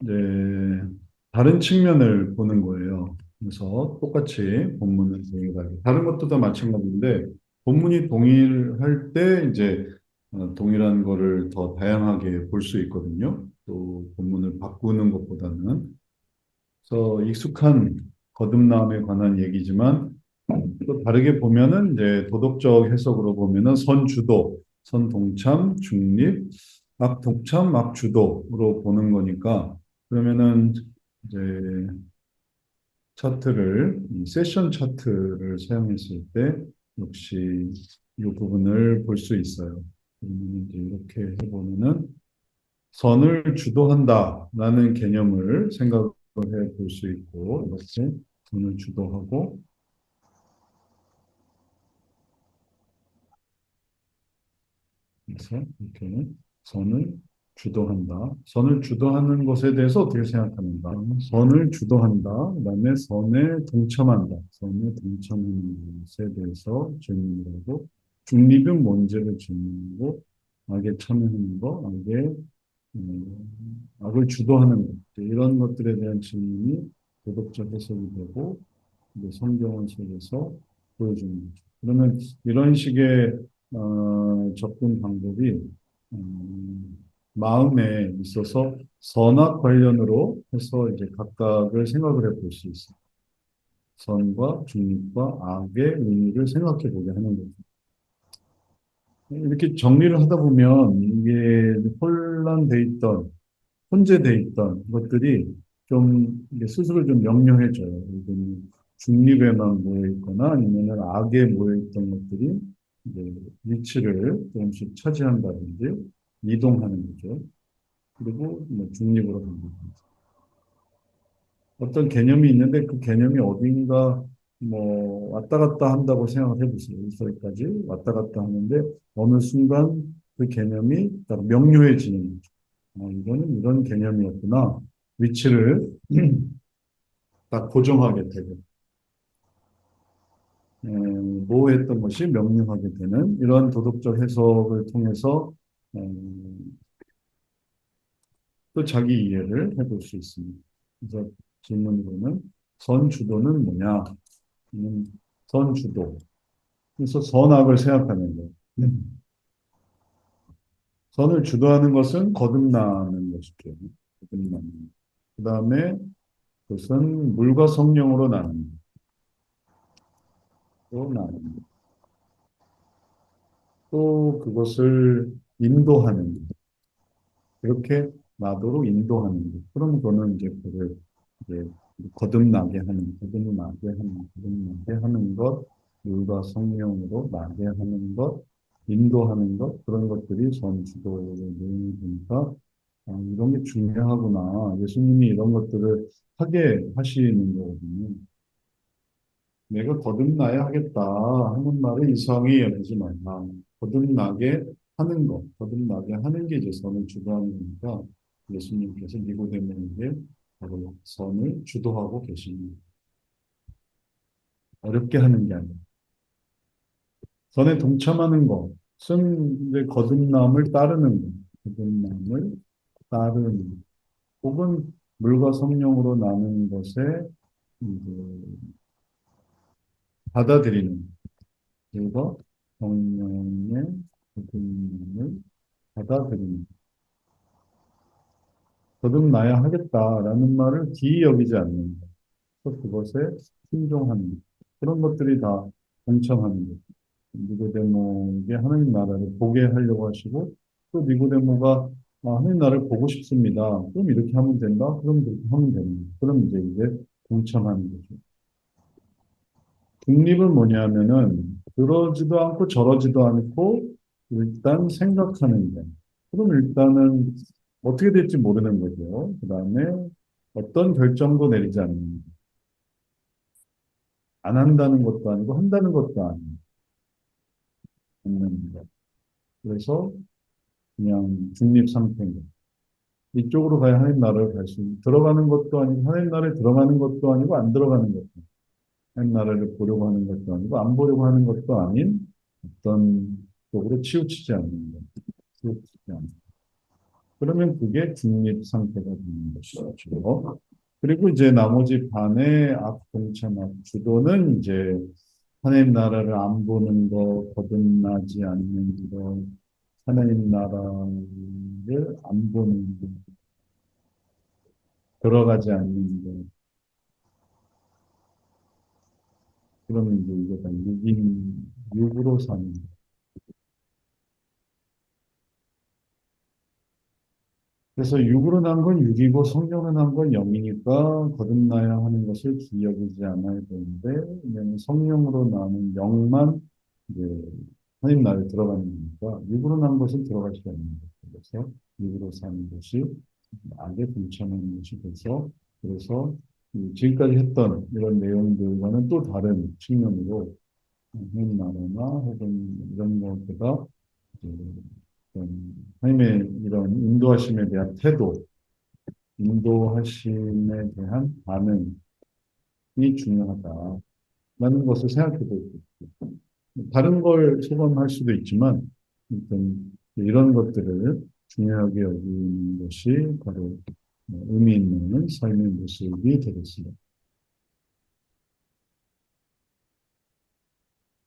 이제 다른 측면을 보는 거예요. 그래서 똑같이 본문은 동일하게 다른 것도 다 마찬가지인데 본문이 동일할 때 이제 동일한 거를 더 다양하게 볼 수 있거든요. 또 본문을 바꾸는 것보다는 그래서 익숙한 거듭남에 관한 얘기지만 또 다르게 보면은 이제 도덕적 해석으로 보면은 선주도, 선동참, 중립, 악독참, 악주도로 보는 거니까 그러면은 이제 차트를 이 세션 차트를 사용했을 때 역시 이 부분을 볼 수 있어요. 그러면 이제 이렇게 해보면은 선을 주도한다라는 개념을 생각을 해 볼 수 있고 이렇게 선을 주도하고 그래서 이렇게 선을 주도한다. 선을 주도하는 것에 대해서 어떻게 생각하는가? 선을 주도한다. 그다음에 선에 동참한다. 선에 동참하는 것에 대해서 질문을 하고 중립은 뭔지를 질문하고 악에 참여하는 거, 악을 주도하는 것 이런 것들에 대한 질문이 도덕적 해석이 되고 이제 성경 속에서 보여주는 거죠. 그러면 이런 식의 접근 방법이 마음에 있어서 선악 관련으로 해서 이제 각각을 생각을 해볼 수 있어요. 선과 중립과 악의 의미를 생각해 보게 하는 거죠. 이렇게 정리를 하다 보면 이게 혼란돼 있던, 혼재돼 있던 것들이 좀 이게 스스로 좀 명료해져요. 이건 중립에만 모여 있거나 아니면 악에 모여 있던 것들이 이제 위치를 조금씩 차지한다든지 이동하는 거죠. 그리고 뭐 중립으로 갑니다. 어떤 개념이 있는데 그 개념이 어딘가 뭐 왔다 갔다 한다고 생각을 해보세요. 여기서까지 왔다 갔다 하는데 어느 순간 그 개념이 딱 명료해지는 거죠. 이거는 이런 개념이었구나. 위치를 딱 고정하게 되고, 모호했던 것이 명료하게 되는 이런 도덕적 해석을 통해서 또 자기 이해를 해볼 수 있습니다. 그래서 질문으로는 선주도는 뭐냐? 선주도. 그래서 선악을 생각하는 거예요. 선을 주도하는 것은 거듭나는 것이죠. 거듭나는. 그 다음에 그것은 물과 성령으로 나눕니다. 또 나눕니다. 또 그것을 인도하는 그렇게 나도록 인도하는 것. 그럼 그거는 이제 그를 이제 거듭나게 하는 것, 물과 성령으로 나게 하는 것, 인도하는 것, 그런 것들이 전주도의 내용이니까 이런 게 중요하구나. 예수님이 이런 것들을 하게 하시는 거거든요. 내가 거듭나야 하겠다 하는 말을 이상히 여기지 말라. 거듭나게 하는 것, 거듭나게 하는 게 이제 선을 주도하는 거니까 예수님께서 니고데모에게 바로 선을 주도하고 계십니다. 어렵게 하는 게 아니라 선에 동참하는 것은 이제 거듭남을 따르는 것, 거듭남을 따르는 것. 혹은 물과 성령으로 나누는 것에 이제 받아들이는 물과 성령의 거듭남을 받아들이는 거듭나야 하겠다라는 말을 기이 여기지 않는 것. 그래서 그것에 순종하는 그런 것들이 다 동참하는 거죠. 니고데모에게 하나님 나라를 보게 하려고 하시고 또 니고데모가 하나님 나라를 보고 싶습니다. 그럼 이렇게 하면 된다. 그럼 그렇게 하면 되는 거죠. 그럼 이제 동참하는 거죠. 중립은 뭐냐면은 그러지도 않고 저러지도 않고 일단 생각하는 거. 그럼 일단은 어떻게 될지 모르는 거죠. 그 다음에 어떤 결정도 내리지 않는 거. 안 한다는 것도 아니고 한다는 것도 아니는 거. 그래서 그냥 중립 상태인 거. 이쪽으로 가야 하나님 나라를 갈 수 있는 들어가는 것도 아니고 하나님 나라에 들어가는 것도 아니고 안 들어가는 것도 아니고 하나님 나라를 보려고 하는 것도 아니고 안 보려고 하는 것도 아닌 어떤 쪽으로 치우치지 않는 것. 치우치지 않는 것. 그러면 그게 중립 상태가 되는 것이죠. 그리고 이제 나머지 반의 악동체막 주도는 이제 하나님 나라를 안 보는 거, 거듭나지 않는 거, 하나님 나라를 안 보는 거, 들어가지 않는 거, 그러면 이제 이게 다 육으로 사는 거. 그래서 육으로 난 건 육이고 성령으로 난 건 영이니까 거듭나야 하는 것을 기억이지 않아야 되는데 왜냐하면 성령으로 나는 영만 이제 하나님 나라에 들어가는 거니까 육으로 난 것은 들어갈 수 없는 거죠. 그래서 육으로 사는 것이 악에 동참하는 것이 돼서 그래서 지금까지 했던 이런 내용들과는 또 다른 측면으로 하나님 나라나 혹은 이런 것보다 하나님의 이런 인도하심에 대한 태도, 인도하심에 대한 반응이 중요하다라는 것을 생각해 볼 수 있고, 다른 걸 소감할 수도 있지만, 일단 이런 것들을 중요하게 여기는 것이 바로 의미 있는 삶의 모습이 되겠습니다.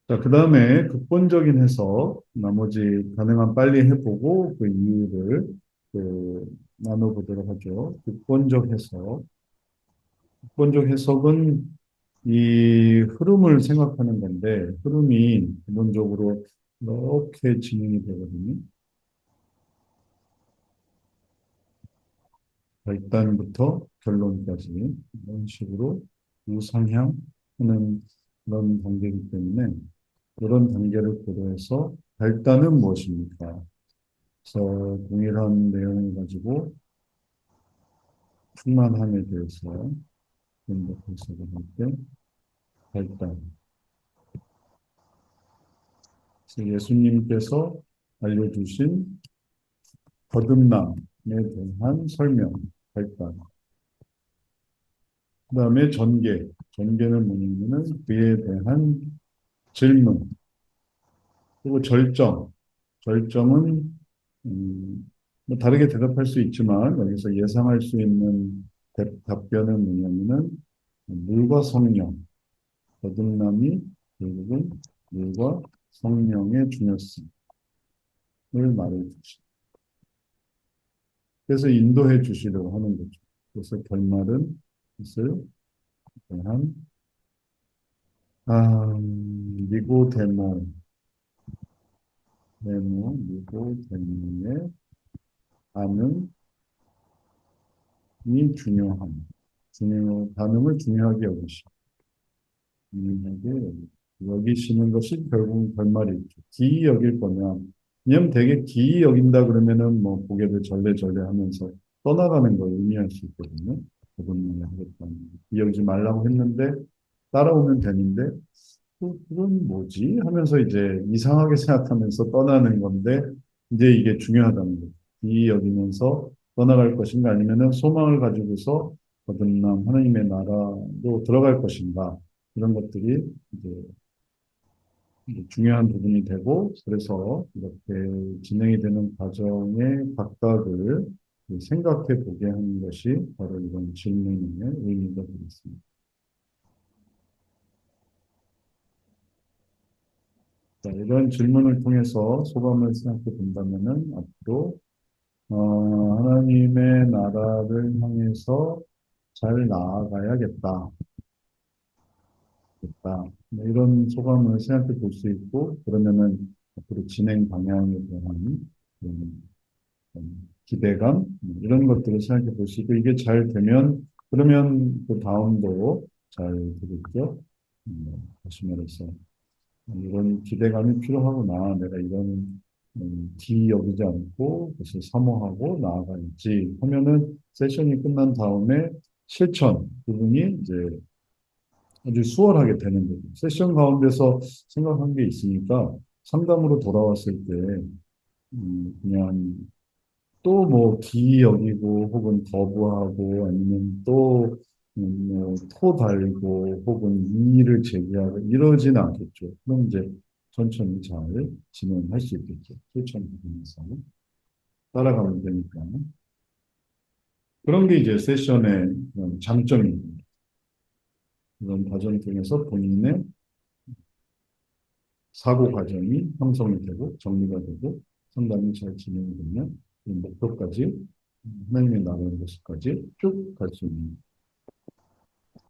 자, 그 다음에 극본적인 해석, 나머지 가능한 빨리 해보고 그 이유를 나눠보도록 하죠. 극본적 해석. 극본적 해석은 이 흐름을 생각하는 건데, 흐름이 기본적으로 이렇게 진행이 되거든요. 발단부터 결론까지 이런 식으로 우상향 하는 그런 단계이기 때문에 이런 단계를 고려해서 발단은 무엇입니까? 그래서 동일한 내용을 가지고 충만함에 대해서 연구 해석을 할때 발단. 그래서 예수님께서 알려주신 거듭남에 대한 설명, 발단. 그 다음에 전개. 전개는 뭐냐면은 그에 대한 질문. 그리고 절정. 절정은 뭐 다르게 대답할 수 있지만 여기서 예상할 수 있는 답변은 뭐냐면은 물과 성령, 거듭남이 결국은 물과 성령의 중요성을 말해 주시. 그래서 인도해 주시려고 하는 거죠. 그래서 결말은 이것을 대한 니고데모, 니고데모의 반응이 중요함. 반응을 중요하게 여기시고. 중요하게 여기시는 것이 결국 결말이죠. 기이 여길 거면, 왜냐면 되게 기이 여긴다 그러면은 뭐 고개를 절레절레 하면서 떠나가는 걸 의미할 수 있거든요. 그분이 하겠다는. 기이 여기지 말라고 했는데 따라오면 되는데, 그건 뭐지? 하면서 이제 이상하게 생각하면서 떠나는 건데, 이제 이게 중요하다는 거죠. 기이 여기면서 떠나갈 것인가 아니면은 소망을 가지고서 거듭남 하나님의 나라로 들어갈 것인가. 이런 것들이 이제 중요한 부분이 되고, 그래서 이렇게 진행이 되는 과정의 각각을 생각해 보게 하는 것이 바로 이런 질문의 의미가 되겠습니다. 자, 이런 질문을 통해서 소감을 생각해 본다면은 앞으로 하나님의 나라를 향해서 잘 나아가야겠다. 겠다. 뭐 이런 소감을 생각해 볼 수 있고, 그러면은 앞으로 진행 방향에 대한 기대감, 이런 것들을 생각해 볼 수 있고, 이게 잘 되면, 그러면 그 다음도 잘 되겠죠. 다시 말해서, 이런 기대감이 필요하구나. 내가 이런 기여기지 않고 그것을 사모하고 나아가야지 하면은 세션이 끝난 다음에 실천 부분이 이제 아주 수월하게 되는 거죠. 세션 가운데서 생각한 게 있으니까 상담으로 돌아왔을 때 그냥 또 뭐 기이 여기고 혹은 거부하고 아니면 또 뭐토 달고 혹은 이의를 제기하고 이러진 않겠죠. 그럼 이제 천천히 잘 진행할 수 있겠죠. 실천 부분에서. 따라가면 되니까. 그런 게 이제 세션의 그런 장점입니다. 이런 과정 통해서 본인의 사고 과정이 형성이 되고 정리가 되고 상담이 잘 진행되면 이 목표까지 하나님의 나라의 모습까지 쭉 갈 수 있는